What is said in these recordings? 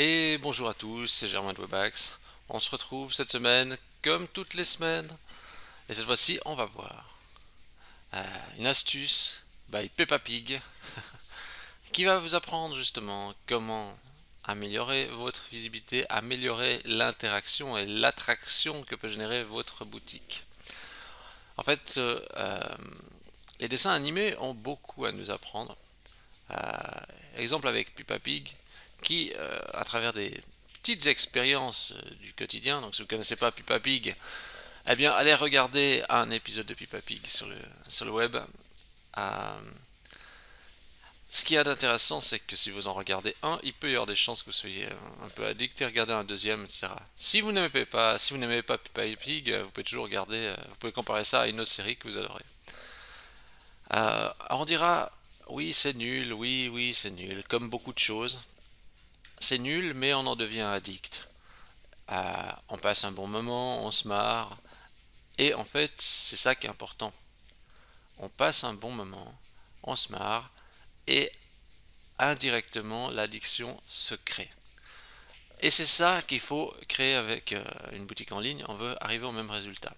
Et bonjour à tous, c'est Germain de Webax. On se retrouve cette semaine comme toutes les semaines. Et cette fois-ci, on va voir une astuce by Peppa Pig qui va vous apprendre justement comment améliorer votre visibilité, améliorer l'interaction et l'attraction que peut générer votre boutique. En fait, les dessins animés ont beaucoup à nous apprendre. Exemple avec Peppa Pig qui, à travers des petites expériences du quotidien, donc si vous ne connaissez pas Peppa Pig, eh bien allez regarder un épisode de Peppa Pig sur le web. Euh, Ce qu'il y a d'intéressant, c'est que si vous en regardez un, il peut y avoir des chances que vous soyez un peu addict et regarder un deuxième, etc. Si vous n'aimez pas Peppa Pig, vous pouvez toujours regarder, vous pouvez comparer ça à une autre série que vous adorez. On dira, oui c'est nul, oui c'est nul, comme beaucoup de choses. C'est nul, mais on en devient addict. On passe un bon moment, on se marre, et en fait, c'est ça qui est important. On passe un bon moment, on se marre, et indirectement, l'addiction se crée. Et c'est ça qu'il faut créer avec une boutique en ligne, on veut arriver au même résultat.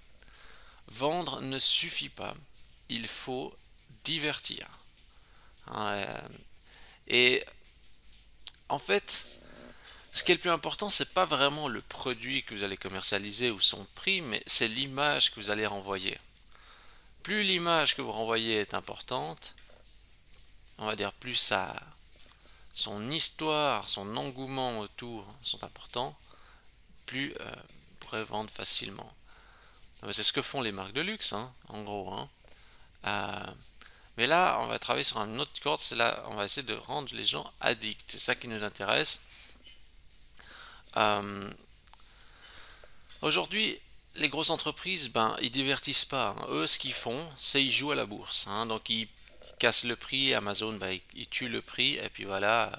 Vendre ne suffit pas, il faut divertir. Et en fait, ce qui est le plus important, c'est pas vraiment le produit que vous allez commercialiser ou son prix, mais c'est l'image que vous allez renvoyer. Plus l'image que vous renvoyez est importante, on va dire plus son histoire, son engouement autour sont importants, plus vous pourrez vendre facilement. C'est ce que font les marques de luxe, hein, en gros. Hein. Euh, mais là, on va travailler sur une autre corde, c'est là, on va essayer de rendre les gens addicts. C'est ça qui nous intéresse. Euh, Aujourd'hui, les grosses entreprises, ben, ils divertissent pas. Hein. Eux, ce qu'ils font, c'est ils jouent à la bourse. Hein. Donc, ils cassent le prix. Amazon, ben, ils tuent le prix. Et puis voilà,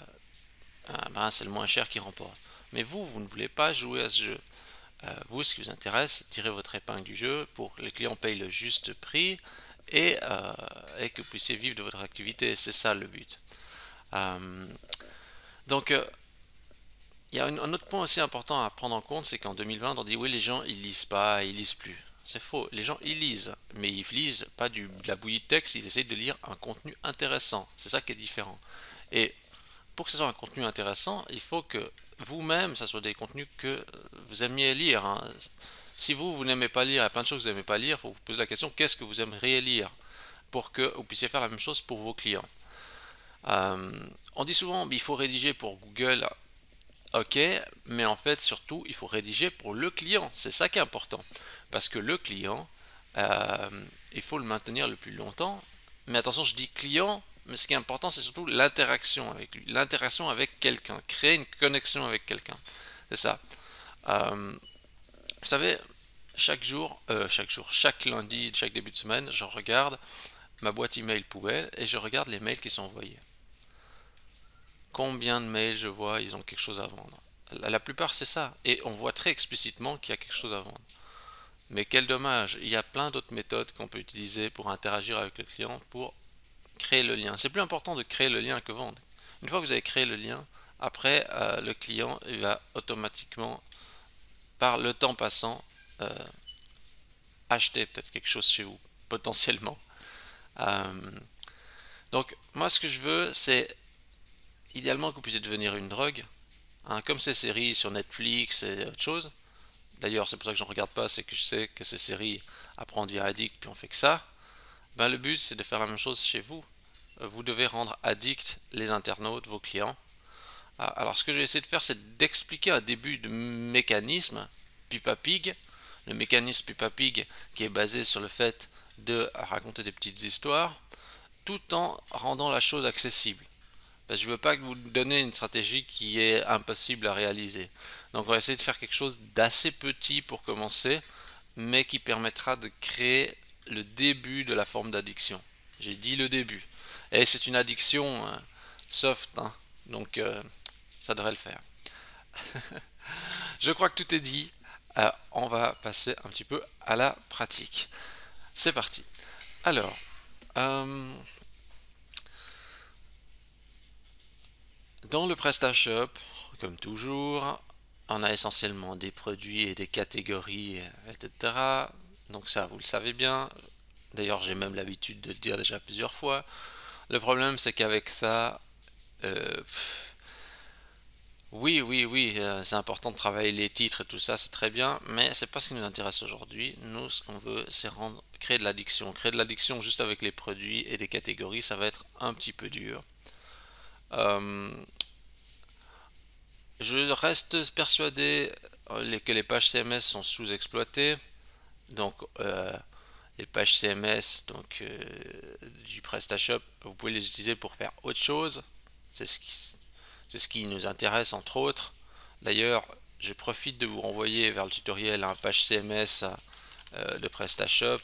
ben, c'est le moins cher qui remporte. Mais vous ne voulez pas jouer à ce jeu. Vous, ce qui vous intéresse, tirez votre épingle du jeu pour que les clients payent le juste prix et que vous puissiez vivre de votre activité. C'est ça le but. Euh, donc, il y a un autre point aussi important à prendre en compte, c'est qu'en 2020, on dit oui, les gens ils lisent pas, ils lisent plus. C'est faux, les gens ils lisent, mais ils lisent pas de la bouillie de texte, ils essayent de lire un contenu intéressant. C'est ça qui est différent. Et pour que ce soit un contenu intéressant, il faut que vous-même, ça soit des contenus que vous aimiez lire. Hein. Si vous n'aimez pas lire, il y a plein de choses que vous n'aimez pas lire, il faut vous poser la question qu'est-ce que vous aimeriez lire pour que vous puissiez faire la même chose pour vos clients. Euh, on dit souvent il faut rédiger pour Google. Ok, mais en fait, surtout, il faut rédiger pour le client. C'est ça qui est important. Parce que le client, il faut le maintenir le plus longtemps. Mais attention, je dis client, mais ce qui est important, c'est surtout l'interaction avec lui. L'interaction avec quelqu'un. Créer une connexion avec quelqu'un. C'est ça. Euh, Vous savez, chaque lundi, chaque début de semaine, je regarde ma boîte email poubelle et je regarde les mails qui sont envoyés. Combien de mails je vois, ils ont quelque chose à vendre. La plupart c'est ça, et on voit très explicitement qu'il y a quelque chose à vendre. Mais quel dommage, il y a plein d'autres méthodes qu'on peut utiliser pour interagir avec le client, pour créer le lien. C'est plus important de créer le lien que vendre. Une fois que vous avez créé le lien, après le client il va automatiquement, par le temps passant, euh, acheter peut-être quelque chose chez vous, potentiellement. Euh, donc moi ce que je veux c'est idéalement que vous puissiez devenir une drogue. Hein, comme ces séries sur Netflix et autre chose. D'ailleurs, c'est pour ça que j'en regarde pas, c'est que je sais que ces séries, après on devient addict, puis on fait que ça. Ben, le but, c'est de faire la même chose chez vous. Vous devez rendre addict les internautes, vos clients. Alors, ce que je vais essayer de faire, c'est d'expliquer un début de mécanisme Peppa Pig. Le mécanisme Peppa Pig qui est basé sur le fait de raconter des petites histoires, tout en rendant la chose accessible. Parce que je ne veux pas que vous donniez une stratégie qui est impossible à réaliser. Donc on va essayer de faire quelque chose d'assez petit pour commencer, mais qui permettra de créer le début de la forme d'addiction. J'ai dit le début. Et c'est une addiction soft, hein. Donc ça devrait le faire. Je crois que tout est dit. On va passer un petit peu à la pratique. C'est parti. Alors, euh, dans le PrestaShop, comme toujours, on a essentiellement des produits et des catégories, etc. Donc ça, vous le savez bien. D'ailleurs, j'ai même l'habitude de le dire déjà plusieurs fois. Le problème, c'est qu'avec ça, euh, oui, c'est important de travailler les titres et tout ça, c'est très bien, mais c'est pas ce qui nous intéresse aujourd'hui. Nous, ce qu'on veut, c'est créer de l'addiction. Créer de l'addiction juste avec les produits et des catégories, ça va être un petit peu dur. Euh, je reste persuadé que les pages CMS sont sous-exploitées. Donc, les pages CMS du PrestaShop, vous pouvez les utiliser pour faire autre chose. C'est ce qui nous intéresse entre autres. D'ailleurs, je profite de vous renvoyer vers le tutoriel un page CMS de PrestaShop.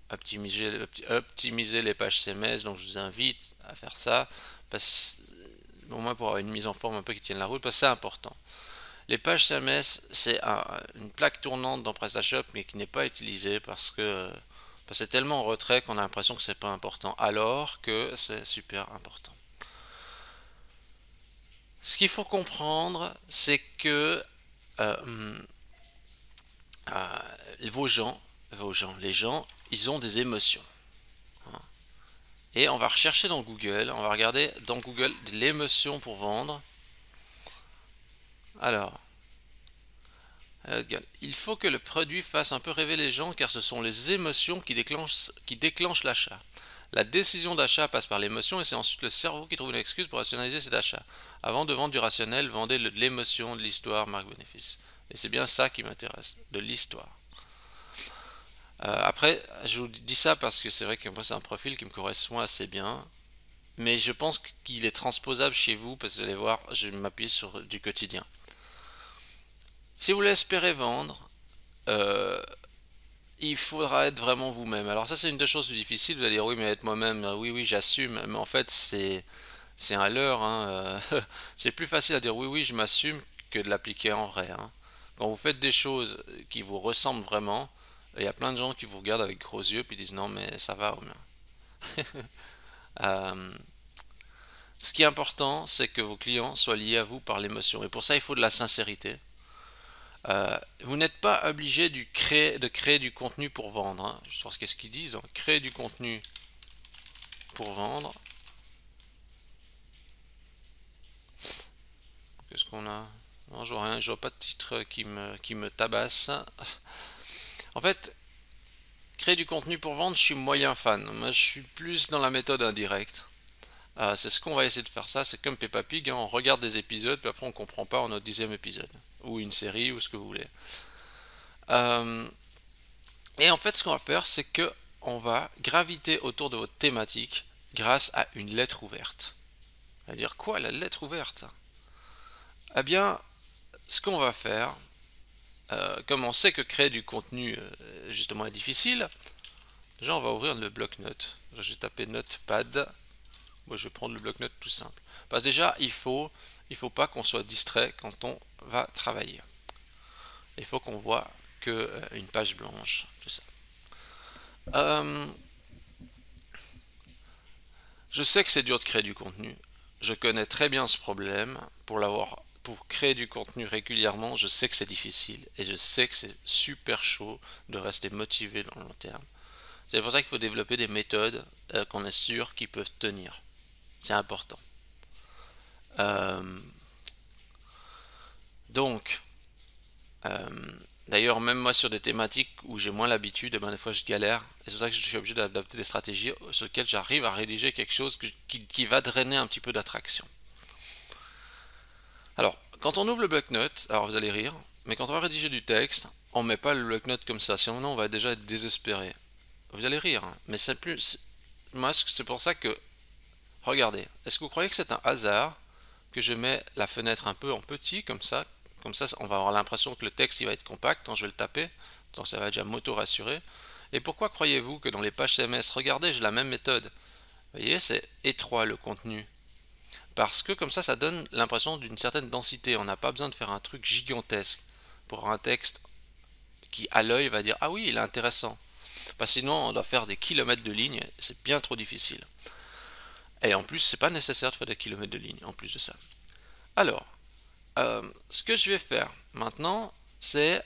Optimiser les pages CMS, donc je vous invite à faire ça, au moins pour avoir une mise en forme un peu qui tienne la route, parce que c'est important. Les pages CMS, c'est une plaque tournante dans PrestaShop, mais qui n'est pas utilisée parce que c'est tellement en retrait qu'on a l'impression que c'est pas important, alors que c'est super important. Ce qu'il faut comprendre, c'est que les gens, ils ont des émotions. Et on va rechercher dans Google, on va regarder dans Google l'émotion pour vendre. Alors, il faut que le produit fasse un peu rêver les gens car ce sont les émotions qui déclenchent l'achat. La décision d'achat passe par l'émotion et c'est ensuite le cerveau qui trouve une excuse pour rationaliser cet achat. Avant de vendre du rationnel, vendez de l'émotion, de l'histoire, marque bénéfice. Et c'est bien ça qui m'intéresse, de l'histoire. Après, je vous dis ça parce que c'est vrai que moi c'est un profil qui me correspond assez bien. Mais je pense qu'il est transposable chez vous parce que vous allez voir, je vais m'appuyer sur du quotidien. Si vous voulez espérer vendre, il faudra être vraiment vous-même. Alors ça c'est une des choses difficiles, vous allez dire oui mais être moi-même, oui j'assume, mais en fait c'est un leurre, hein. C'est plus facile à dire oui je m'assume que de l'appliquer en vrai, hein. Quand vous faites des choses qui vous ressemblent vraiment, il y a plein de gens qui vous regardent avec gros yeux puis disent non mais ça va. euh, Ce qui est important, c'est que vos clients soient liés à vous par l'émotion. Et pour ça, il faut de la sincérité. Vous n'êtes pas obligé de créer du contenu pour vendre, hein. Je pense qu'est-ce qu'ils disent, hein. Créer du contenu pour vendre. Qu'est-ce qu'on a? Non, je vois rien, je vois pas de titre qui me tabasse. En fait, créer du contenu pour vendre, je suis moyen fan. Moi, je suis plus dans la méthode indirecte. C'est ce qu'on va essayer de faire ça, c'est comme Peppa Pig, hein, on regarde des épisodes, puis après on comprend pas en notre 10e épisode, ou une série, ou ce que vous voulez. Euh, et en fait, ce qu'on va faire, c'est que on va graviter autour de votre thématique grâce à une lettre ouverte. On va dire quoi, la lettre ouverte? Eh bien, ce qu'on va faire, comme on sait que créer du contenu justement est difficile, déjà on va ouvrir le bloc-notes. J'ai tapé Notepad. Moi, je vais prendre le bloc-notes tout simple. Parce que déjà, il faut pas qu'on soit distrait quand on va travailler. Il faut qu'on voit que une page blanche, tout ça. Je sais que c'est dur de créer du contenu. Je connais très bien ce problème. Pour créer du contenu régulièrement, je sais que c'est difficile et je sais que c'est super chaud de rester motivé dans le long terme. C'est pour ça qu'il faut développer des méthodes qu'on est sûr qu'ils peuvent tenir. C'est important. Euh, donc, d'ailleurs, même moi sur des thématiques où j'ai moins l'habitude, eh ben, des fois je galère. Et c'est pour ça que je suis obligé d'adapter des stratégies sur lesquelles j'arrive à rédiger quelque chose qui va drainer un petit peu d'attraction. Alors, quand on ouvre le bloc-notes, alors vous allez rire, mais quand on va rédiger du texte, on ne met pas le bloc-notes comme ça, sinon on va déjà être désespéré. Vous allez rire, hein, mais c'est plus. Moi, c'est pour ça que. Regardez, est-ce que vous croyez que c'est un hasard que je mets la fenêtre un peu en petit, comme ça? Comme ça, on va avoir l'impression que le texte il va être compact quand je vais le taper, donc ça va déjà m'auto-rassurer. Et pourquoi croyez-vous que dans les pages CMS, regardez, j'ai la même méthode. Vous voyez, c'est étroit le contenu. Parce que comme ça donne l'impression d'une certaine densité. On n'a pas besoin de faire un truc gigantesque pour un texte qui, à l'œil, va dire ah oui, il est intéressant. Parce que sinon, on doit faire des kilomètres de lignes, c'est bien trop difficile. Et en plus, c'est pas nécessaire de faire des kilomètres de ligne en plus de ça. Alors, ce que je vais faire maintenant, c'est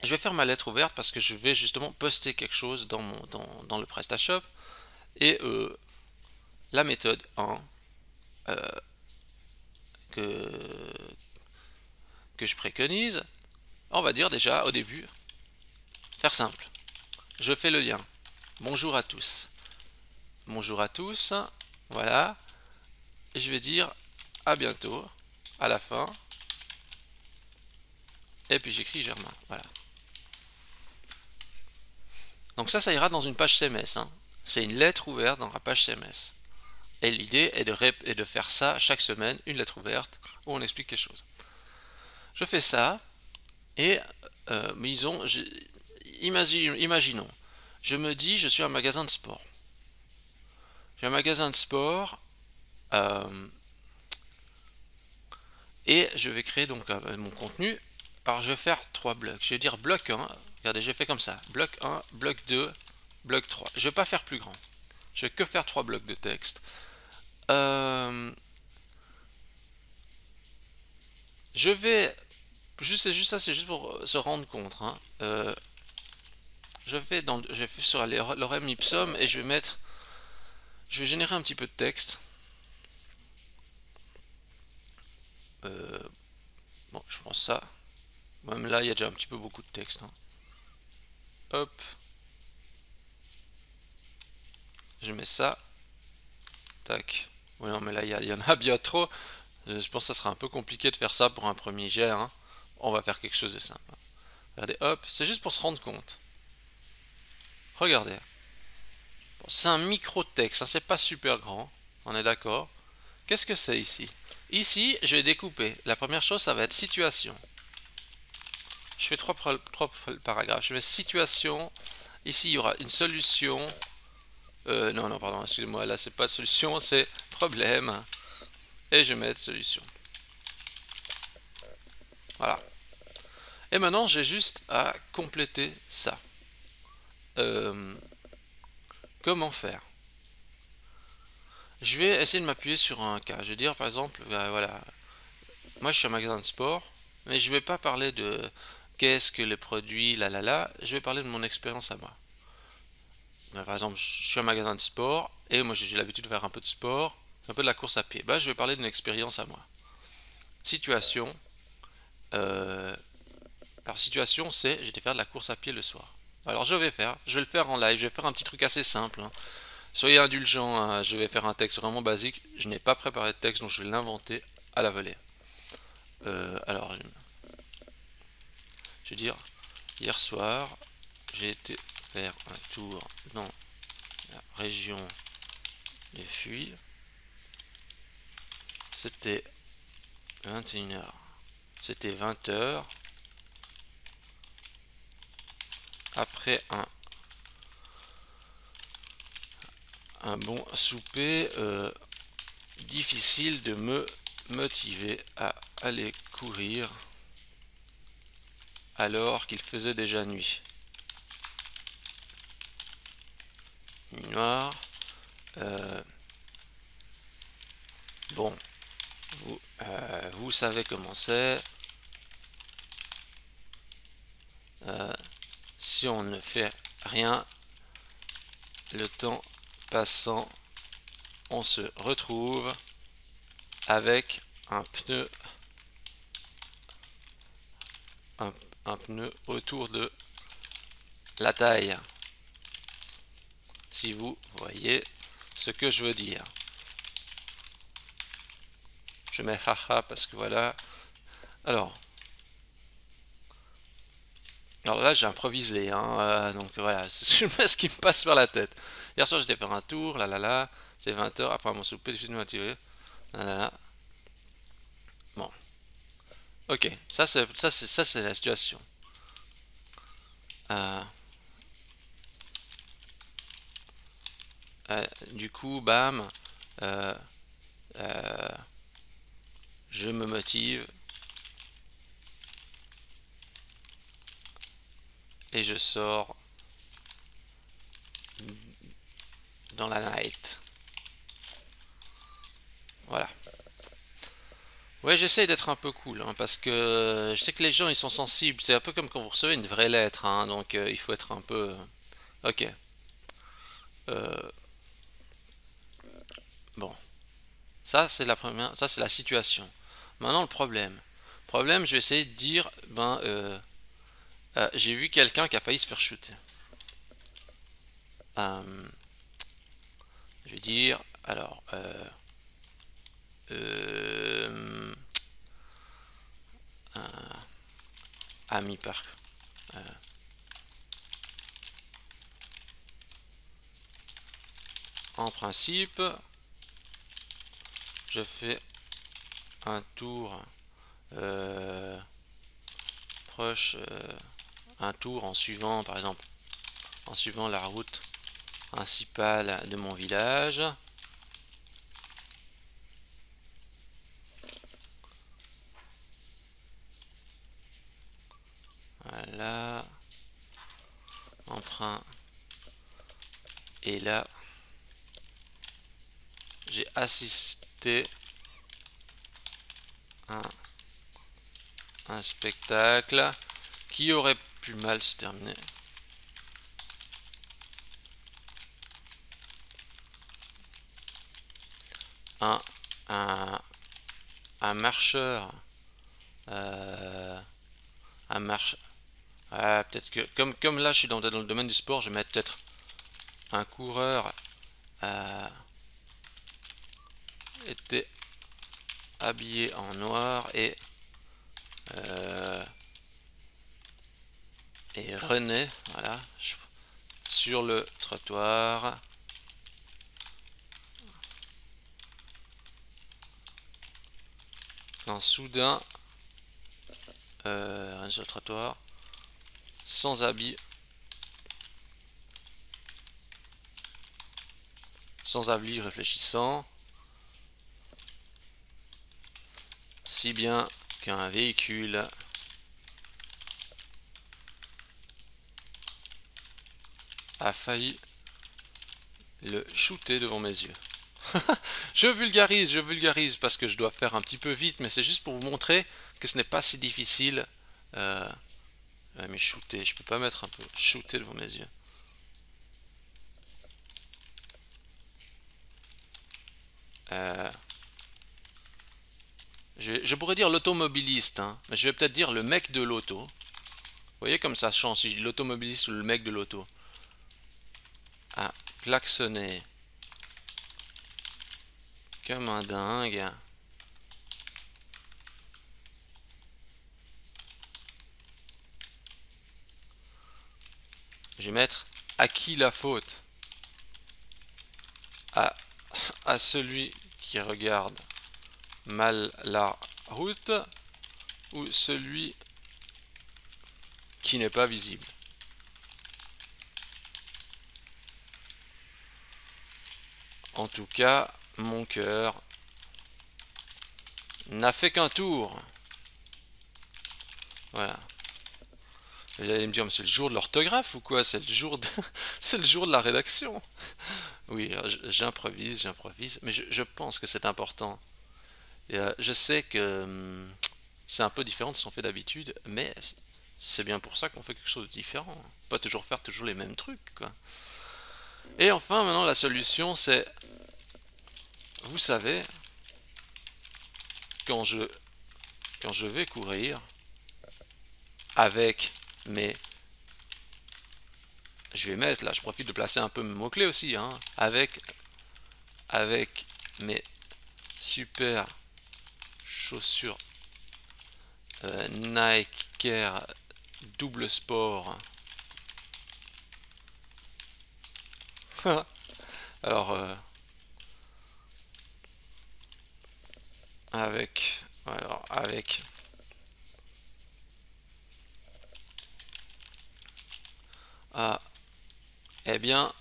je vais faire ma lettre ouverte parce que je vais justement poster quelque chose dans le PrestaShop. Et la méthode 1 que, que je préconise, on va dire déjà au début, faire simple. Je fais le lien. Bonjour à tous. Bonjour à tous. Voilà. Et je vais dire à bientôt à la fin. Et puis j'écris Germain. Voilà. Donc ça ira dans une page CMS. Hein. C'est une lettre ouverte dans la page CMS. Et l'idée est de faire ça chaque semaine, une lettre ouverte, où on explique quelque chose. Je fais ça, et imaginons, je me dis, je suis un magasin de sport. J'ai un magasin de sport, et je vais créer donc mon contenu. Alors je vais faire 3 blocs. Je vais dire bloc 1, regardez, j'ai fait comme ça, bloc 1, bloc 2, bloc 3. Je vais pas faire plus grand. Je vais que faire 3 blocs de texte. Je vais c'est juste ça, c'est juste pour se rendre compte. Hein. Je vais sur l'orem ipsum et je vais générer un petit peu de texte. Bon, je prends ça. Même là, il y a déjà un petit peu beaucoup de texte. Hein. Hop. Je mets ça. Tac. Oui, non, mais là, il y en a bien trop. Je pense que ça sera un peu compliqué de faire ça pour un premier jet. Hein. On va faire quelque chose de simple. Regardez, hop. C'est juste pour se rendre compte. Regardez. Bon, c'est un micro-texte. Hein, c'est pas super grand. On est d'accord. Qu'est-ce que c'est ici? Ici, je vais découper. La première chose, ça va être situation. Je fais trois paragraphes. Je mets situation. Ici, il y aura une solution. Non, pardon, excusez-moi. Là, c'est pas solution, c'est problème. Et je vais mettre solution. Voilà. Et maintenant, j'ai juste à compléter ça. Comment faire? Je vais essayer de m'appuyer sur un cas. Je vais dire, par exemple, voilà. Moi, je suis un magasin de sport, mais je vais pas parler de qu'est-ce que le produit, je vais parler de mon expérience à moi. Par exemple, je suis un magasin de sport et moi j'ai l'habitude de faire un peu de sport, un peu de la course à pied. Je vais parler d'une expérience à moi. Situation. Alors situation, c'est j'étais faire de la course à pied le soir. Alors je vais le faire en live, je vais faire un petit truc assez simple. Hein. Soyez indulgents, hein, je vais faire un texte vraiment basique. Je n'ai pas préparé de texte, donc je vais l'inventer à la volée. Alors, je vais dire, hier soir, j'ai été faire un tour dans la région de Fuy. C'était 21h. C'était 20h. Après un bon souper, difficile de me motiver à aller courir alors qu'il faisait déjà nuit. Nuit noire. Bon, vous savez comment c'est. Si on ne fait rien, le temps passant, on se retrouve avec un pneu autour de la taille. Si vous voyez ce que je veux dire. Je mets haha parce que voilà. Alors là j'ai improvisé, hein, donc voilà, c'est ce qui me passe par la tête. Hier soir j'étais faire un tour, c'est 20h, après mon souper, je suis motivé, Bon, ok, ça c'est la situation. Du coup, bam, je me motive et je sors dans la night. Voilà. Ouais, j'essaye d'être un peu cool, hein, parce que je sais que les gens ils sont sensibles. C'est un peu comme quand vous recevez une vraie lettre, hein, donc il faut être un peu. Ok. Euh, bon, ça c'est la première, ça c'est la situation. Maintenant le problème. Problème, je vais essayer de dire, j'ai vu quelqu'un qui a failli se faire shooter. Euh, je vais dire, alors, euh, ami par. euh, En principe, je fais un tour euh, proche, un tour en suivant, par exemple, en suivant la route principale de mon village. Voilà, emprunt. Et là, j'ai assisté à un spectacle qui aurait pu mal se terminer. Un, un, un marcheur, un marche. Ah, peut-être que comme là je suis dans le domaine du sport, je vais mettre peut-être un coureur était habillé en noir euh, et René, voilà, sur le trottoir. Quand soudain, René sur le trottoir, sans habit, réfléchissant, si bien qu'un véhicule a failli le shooter devant mes yeux. Je vulgarise parce que je dois faire un petit peu vite, mais c'est juste pour vous montrer que ce n'est pas si difficile. Euh, mais shooter, je peux pas mettre un peu shooter devant mes yeux. Euh, je pourrais dire l'automobiliste, hein, mais je vais peut-être dire le mec de l'auto. Vous voyez comme ça change si je dis l'automobiliste ou le mec de l'auto. A klaxonné comme un dingue. Je vais mettre à qui la faute? À, à celui qui regarde mal la route ou celui qui n'est pas visible. En tout cas, mon cœur n'a fait qu'un tour. Voilà. Vous allez me dire, mais c'est le jour de l'orthographe ou quoi? C'est le jour de... c'est le jour de la rédaction. Oui, j'improvise, mais je pense que c'est important. Et, je sais que c'est un peu différent de ce qu'on fait d'habitude, mais c'est bien pour ça qu'on fait quelque chose de différent. Pas toujours faire toujours les mêmes trucs, quoi. Et enfin, maintenant, la solution, c'est, vous savez, quand je, quand je vais courir avec mes... Je vais mettre, là, je profite de placer un peu mes mots-clés aussi, hein, avec mes super chaussures Nike Air double sport. Alors, avec ah, eh bien,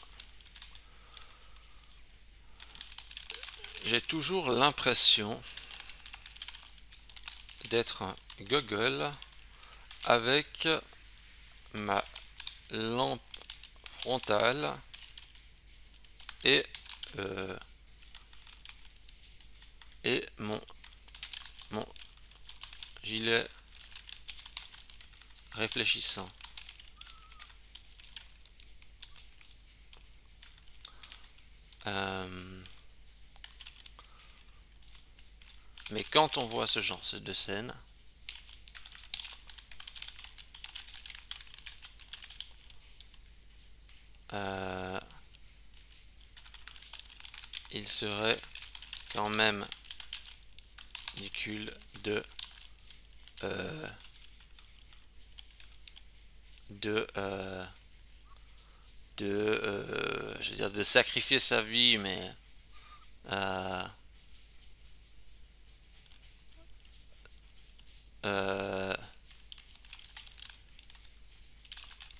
j'ai toujours l'impression d'être un gogol avec ma lampe frontale et euh, mon gilet réfléchissant. Mais quand on voit ce genre de scène, il serait quand même ridicule de je veux dire de sacrifier sa vie, mais euh, euh,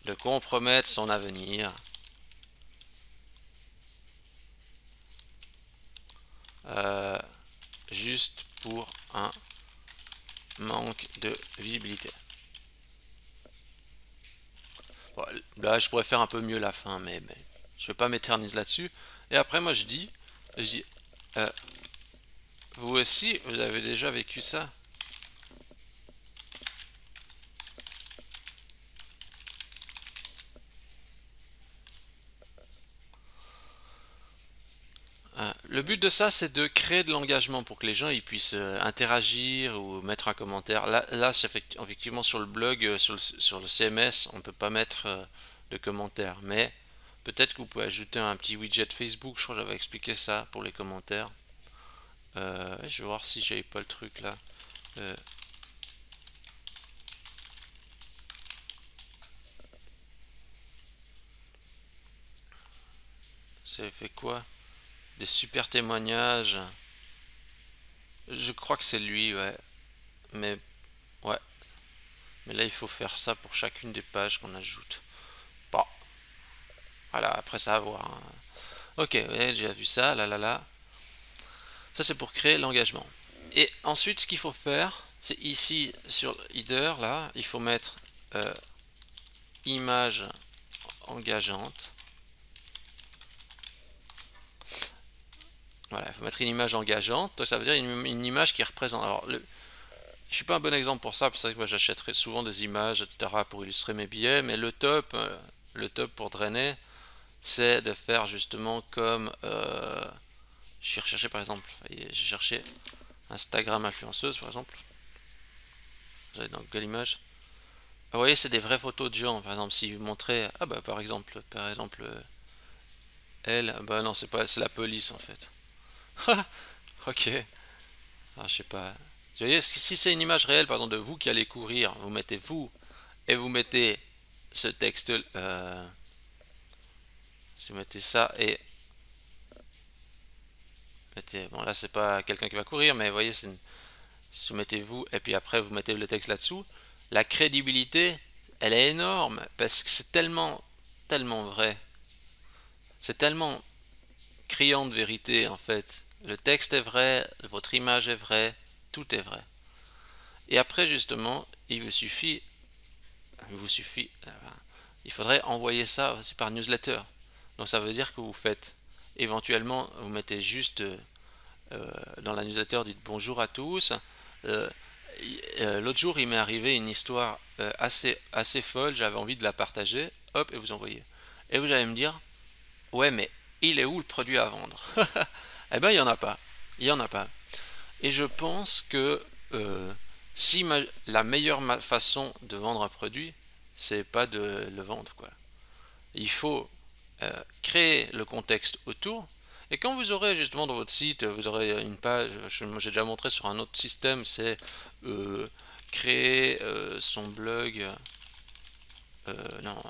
de compromettre son avenir juste pour un manque de visibilité. Bon, là, je pourrais faire un peu mieux la fin, mais je vais pas m'éterniser là-dessus. Et après, moi, je dis, euh, vous aussi, vous avez déjà vécu ça? Le but de ça, c'est de créer de l'engagement pour que les gens ils puissent interagir ou mettre un commentaire. Là c'est effectivement sur le blog, sur le CMS, on ne peut pas mettre de commentaires. Mais peut-être que vous pouvez ajouter un petit widget Facebook. Je crois que j'avais expliqué ça pour les commentaires. Je vais voir si j'avais pas le truc là. Ça avait fait quoi? Des super témoignages. Je crois que c'est lui, ouais. Mais ouais. Mais là, il faut faire ça pour chacune des pages qu'on ajoute. Bon, voilà, après ça à voir, hein. Ok, ouais, j'ai déjà vu ça, là, là, là. Ça, c'est pour créer l'engagement. Et ensuite, ce qu'il faut faire, c'est ici, sur Header, là, il faut mettre image engageante. Voilà, il faut mettre une image engageante. Donc, ça veut dire une image qui représente. Alors, je suis pas un bon exemple pour ça, parce que moi j'achèterai souvent des images, etc. pour illustrer mes billets, mais le top pour drainer, c'est de faire justement comme j'ai recherché par exemple, j'ai cherché Instagram influenceuse par exemple, j'allais dans Google Images. Vous voyez, c'est des vraies photos de gens. Par exemple, si vous montrez, ah bah par exemple, elle, bah non, c'est pas, c'est la police en fait. Ok, alors, je sais pas. Vous voyez, si c'est une image réelle, par exemple, de vous qui allez courir, vous mettez vous et vous mettez ce texte, si vous mettez ça et mettez, bon là c'est pas quelqu'un qui va courir, mais vous voyez, si vous mettez vous et puis après vous mettez le texte là-dessous, la crédibilité, elle est énorme parce que c'est tellement vrai, c'est tellement criant de vérité en fait. Le texte est vrai, votre image est vraie, tout est vrai. Et après justement, il faudrait envoyer ça aussi par newsletter. Donc ça veut dire que vous faites éventuellement, vous mettez juste dans la newsletter, dites bonjour à tous. Euh, L'autre jour, il m'est arrivé une histoire assez folle, j'avais envie de la partager, hop, et vous envoyez. Et vous allez me dire, ouais, mais il est où le produit à vendre? Eh ben, il n'y en a pas. Il n'y en a pas. Et je pense que si la meilleure façon de vendre un produit, c'est pas de le vendre, quoi. Il faut créer le contexte autour. Et quand vous aurez justement dans votre site, vous aurez une page, j'ai déjà montré sur un autre système, c'est créer son blog, non,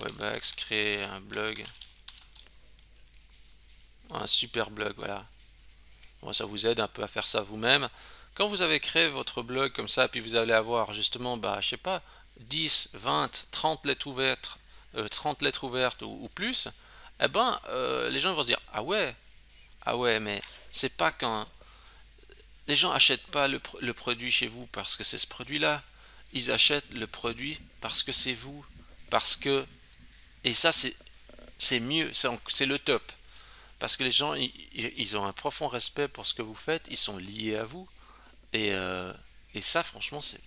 Webax, créer un blog, un super blog, voilà. Bon, ça vous aide un peu à faire ça vous-même. Quand vous avez créé votre blog comme ça, puis vous allez avoir justement, bah, je sais pas, 10, 20, 30 lettres ouvertes, 30 lettres ouvertes ou plus, eh ben, les gens vont se dire, ah ouais, mais c'est pas quand les gens achètent pas le produit chez vous parce que c'est ce produit-là. Ils achètent le produit parce que c'est vous, parce que et ça c'est mieux, c'est le top. parce que les gens, ils ont un profond respect pour ce que vous faites, ils sont liés à vous, et, euh, et ça, franchement, c'est...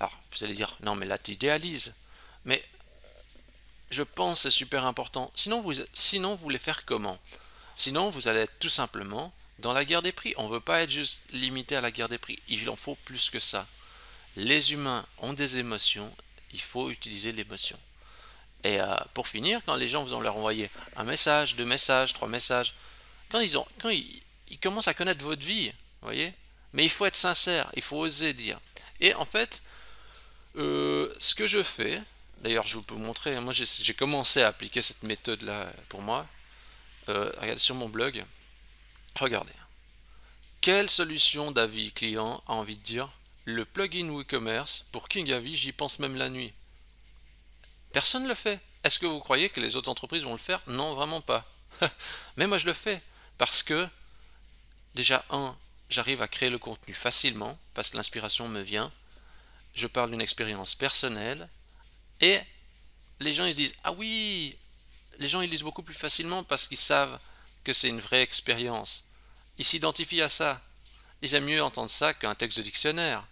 Alors, vous allez dire, non, mais là, tu idéalises. Mais je pense que c'est super important. Sinon, vous voulez faire comment? Sinon, vous allez être tout simplement dans la guerre des prix. On ne veut pas être juste limité à la guerre des prix. Il en faut plus que ça. Les humains ont des émotions. Il faut utiliser l'émotion. Et pour finir, quand les gens vous ont leur envoyé un message, deux messages, trois messages, quand ils commencent à connaître votre vie, vous voyez, mais il faut être sincère, il faut oser dire. Et en fait, ce que je fais, d'ailleurs, je peux vous montrer, moi j'ai commencé à appliquer cette méthode-là pour moi. Regardez sur mon blog, regardez. Quelle solution d'avis client a envie de dire le plugin WooCommerce pour KingAvis, j'y pense même la nuit. Personne ne le fait. Est-ce que vous croyez que les autres entreprises vont le faire? Non, vraiment pas. Mais moi je le fais parce que déjà, j'arrive à créer le contenu facilement parce que l'inspiration me vient. Je parle d'une expérience personnelle et les gens ils se disent ah oui, les gens ils lisent beaucoup plus facilement parce qu'ils savent que c'est une vraie expérience. Ils s'identifient à ça. Ils aiment mieux entendre ça qu'un texte de dictionnaire.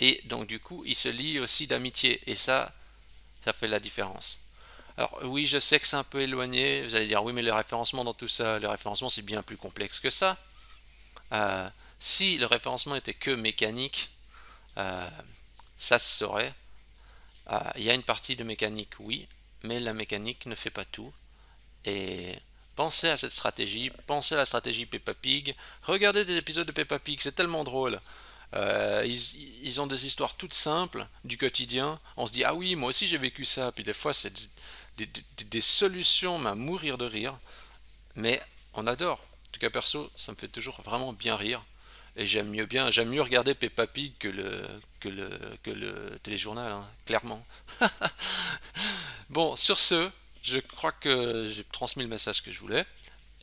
Et donc du coup, ils se lient aussi d'amitié et ça fait la différence. Alors oui, je sais que c'est un peu éloigné. Vous allez dire oui, mais le référencement dans tout ça, le référencement c'est bien plus complexe que ça. Euh, si le référencement était que mécanique, euh, ça se saurait. Il y a une partie de mécanique, oui, mais la mécanique ne fait pas tout. Et pensez à cette stratégie, pensez à la stratégie Peppa Pig. Regardez des épisodes de Peppa Pig, c'est tellement drôle. Ils ont des histoires toutes simples du quotidien. On se dit ah oui, moi aussi j'ai vécu ça. Puis des fois c'est des solutions à mourir de rire. Mais on adore. En tout cas perso, ça me fait toujours vraiment bien rire. Et j'aime mieux regarder Peppa Pig que le téléjournal, hein, clairement. Bon, sur ce, je crois que j'ai transmis le message que je voulais.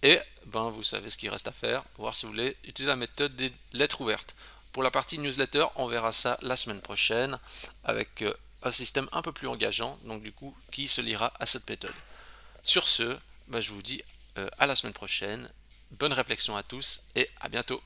Et ben, vous savez ce qu'il reste à faire, voir si vous voulez utiliser la méthode des lettres ouvertes. Pour la partie newsletter, on verra ça la semaine prochaine avec un système un peu plus engageant, donc du coup, qui se liera à cette méthode. Sur ce, ben, je vous dis à la semaine prochaine. Bonne réflexion à tous et à bientôt.